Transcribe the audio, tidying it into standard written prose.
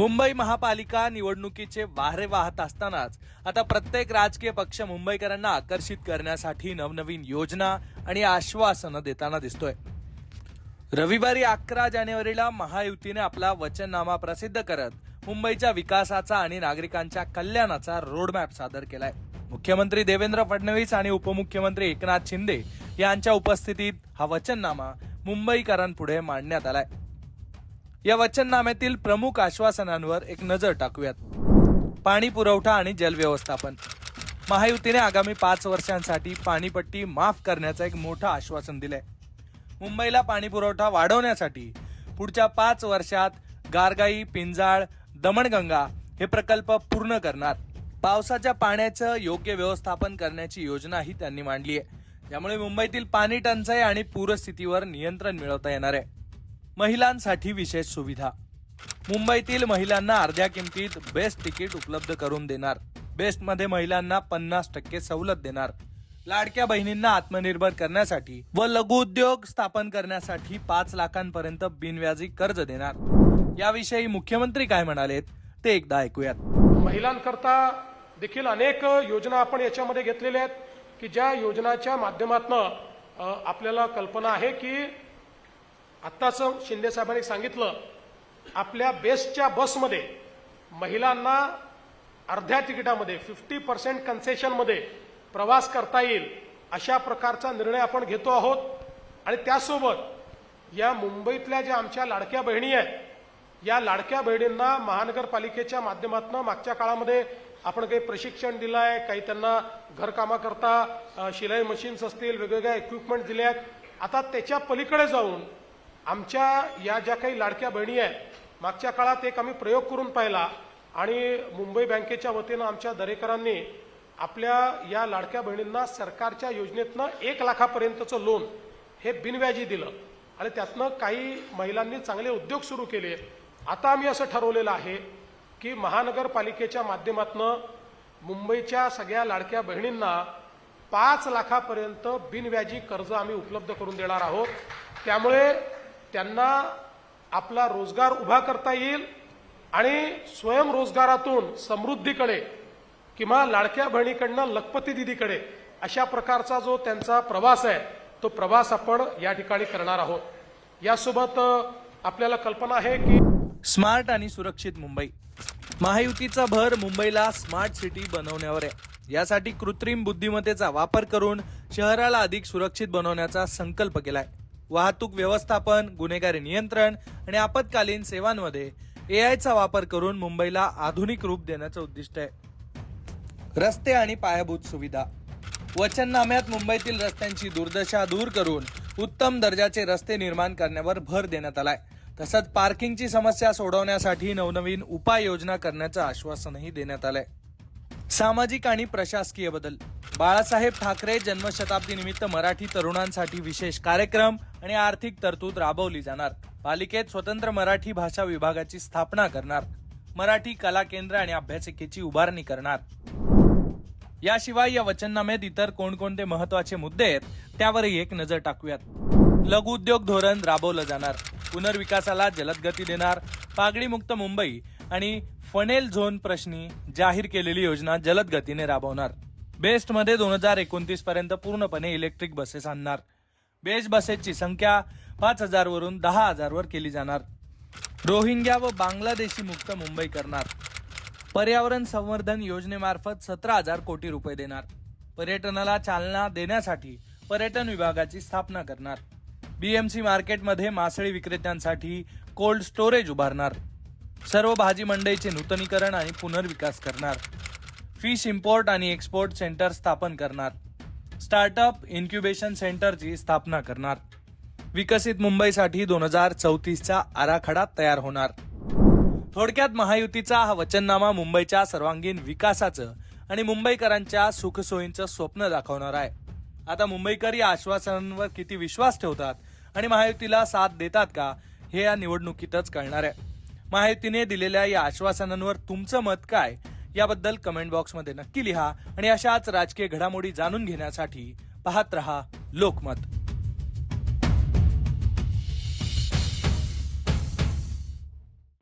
मुंबई महापालिका निवडणुकीचे वारे वाहत असतानाच आता प्रत्येक राजकीय पक्ष मुंबईकरांना आकर्षित करण्यासाठी नवनवीन योजना आणि आश्वासनं देताना दिसतोय। रविवारी 11 जानेवारीला महायुतीने आपला वचननामा प्रसिद्ध करत मुंबईच्या विकासाचा आणि नागरिकांच्या कल्याणाचा रोडमॅप सादर केलाय। मुख्यमंत्री देवेंद्र फडणवीस आणि उपमुख्यमंत्री एकनाथ शिंदे यांच्या उपस्थितीत हा वचननामा मुंबईकरांपुढे मांडण्यात आलाय। या वचननाम्यातील प्रमुख आश्वासनांवर एक नजर टाकूयात। पाणी पुरवठा आणि जल व्यवस्थापन। महायुतीने आगामी 5 वर्षांसाठी पाणीपट्टी माफ करण्याचं एक मोठं आश्वासन दिलंय। मुंबईला पाणी पुरवठा वाढवण्यासाठी पुढच्या 5 वर्षात गारगाई, पिंजाळ, दमणगंगा हे प्रकल्प पूर्ण करणार। पावसाच्या पाण्याचं योग्य व्यवस्थापन करण्याची योजनाही त्यांनी मांडली आहे, त्यामुळे मुंबईतील पाणी टंचाई आणि पूरस्थितीवर नियंत्रण मिळवता येणार आहे। महिलांसाठी विशेष सुविधा। मुंबईतील महिलांना अर्ध्या किमतीत बेस्ट तिकीट उपलब्ध करून देणार। बेस्टमध्ये महिलांना 50% सवलत देणार। लाडक्या बहिणींना आत्मनिर्भर करण्यासाठी व लघुउद्योग स्थापन करण्यासाठी 5 लाखांपर्यंत बिनव्याजी कर्ज देणार। याविषयी मुख्यमंत्री काय म्हणालेत ते एकदा ऐकूयात। महिलांकरता देखील अनेक योजना आपण याच्यामध्ये घेतलेल्या आहेत की ज्या योजनाच्या माध्यमातून आपल्याला कल्पना आहे की आत्ताच शिंदे साहेबांनी सांगितलं, आपल्या बेस्टच्या बसमध्ये महिलांना अर्ध्या तिकिटामध्ये 50% कन्सेशनमध्ये प्रवास करता येईल अशा प्रकारचा निर्णय आपण घेतो आहोत। आणि त्यासोबत या मुंबईतल्या ज्या आमच्या लाडक्या बहिणी आहेत, या लाडक्या बहिणींना महानगरपालिकेच्या माध्यमातून मागच्या काळामध्ये आपण काही प्रशिक्षण दिलं आहे, काही त्यांना घरकामाकरता शिलाई मशीन्स असतील, वेगवेगळ्या इक्विपमेंट दिले आहेत। आता त्याच्या पलीकडे जाऊन आमच्या या ज्या काही लाडक्या बहिणी आहेत, मागच्या काळात एक आम्ही प्रयोग करून पाहिला आणि मुंबई बँकेच्या वतीनं आमच्या दरेकरांनी आपल्या या लाडक्या बहिणींना सरकारच्या योजनेतनं 1 लाखापर्यंतचं लोन हे बिनव्याजी दिलं आणि त्यातनं काही महिलांनी चांगले उद्योग सुरू केले। आता आम्ही असं ठरवलेलं आहे की महानगरपालिकेच्या माध्यमातून मुंबईच्या सगळ्या लाडक्या बहिणींना 5 लाखापर्यंत बिनव्याजी कर्ज आम्ही उपलब्ध करून देणार आहोत। त्यामुळे त्यांना आपला रोजगार उभा करता येईल आणि स्वयंरोजगारातून समृद्धीकडे किंवा लाडक्या बहिणीकडनं लखपती दिदीकडे अशा प्रकारचा जो त्यांचा प्रवास आहे तो प्रवास आपण या ठिकाणी करणार आहोत। यासोबत आपल्याला कल्पना आहे की स्मार्ट आणि सुरक्षित मुंबई। महायुतीचा भर मुंबईला स्मार्ट सिटी बनवण्यावर आहे। यासाठी कृत्रिम बुद्धिमत्तेचा वापर करून शहराला अधिक सुरक्षित बनवण्याचा संकल्प केलाय। वाहतूक व्यवस्थापन, गुन्हेगारी नियंत्रण आणि आपत्कालीन सेवांमध्ये एआयचा वापर करून मुंबईला आधुनिक रूप देण्याचं उद्दिष्ट आहे। रस्ते आणि पायाभूत सुविधा। वचननाम्यात मुंबईतील रस्त्यांची दुर्दशा दूर करून उत्तम दर्जाचे रस्ते निर्माण करण्यावर भर देण्यात आलाय। तसंच पार्किंगची समस्या सोडवण्यासाठी नवनवीन उपाययोजना करण्याचं आश्वासनही देण्यात आलंय। सामाजिक आणि प्रशासकीय बदल। बाळासाहेब ठाकरे जन्मशताब्दी निमित्त मराठी तरुणांसाठी विशेष कार्यक्रम आणि आर्थिक तरतूद राबवली जाणार। पालिकेत स्वतंत्र मराठी भाषा विभागाची स्थापना करणार। मराठी कला केंद्र आणि अभ्यासिकेची उभारणी करणार। याशिवाय या वचननाम्यात इतर कोणकोणते महत्वाचे मुद्दे आहेत त्यावरही एक नजर टाकूयात। लघुउद्योग धोरण राबवलं जाणार। पुनर्विकासाला जलद गती देणार। पागडीमुक्त मुंबई आणि फनेल झोन प्रश्नी जाहीर केलेली योजना जलद गतीने राबवणार। बेस्टमध्ये 2029 पर्यंत पूर्णपणे इलेक्ट्रिक बसेस आणणार। बेस्ट बसेसची संख्या 5000 वरून 10000 वर केली जाणार। रोहिंग्या व बांगलादेशी मुक्त मुंबई करणार। पर्यावरण संवर्धन योजनेमार्फत 17,000 कोटी रुपये देणार। पर्यटनाला चालना देण्यासाठी पर्यटन विभागाची स्थापना करणार। बीएमसी मार्केटमध्ये मासळी विक्रेत्यांसाठी कोल्ड स्टोरेज उभारणार। सर्व भाजी मंडईचे नूतनीकरण आणि पुनर्विकास करणार। फिश इम्पोर्ट आणि एक्सपोर्ट सेंटर स्थापन करणार। स्टार्टअप इन्क्युबेशन सेंटरची स्थापना करणार। विकसित मुंबईसाठी 2034चा आराखडा तयार होणार। थोडक्यात महायुतीचा हा वचननामा मुंबईच्या सर्वांगीण विकासाचं आणि मुंबईकरांच्या सुखसोयींचं स्वप्न दाखवणार आहे। आता मुंबईकर या आश्वासनांवर किती विश्वास ठेवतात आणि महायुतीला साथ देतात का हे या निवडणुकीतच कळणार आहे। महायुतीने दिलेल्या या आश्वासनांवर तुमचं मत काय याबद्दल कमेंट बॉक्समध्ये नक्की लिहा आणि अशाच राजकीय घडामोडी जाणून घेण्यासाठी पाहत रहा लोकमत।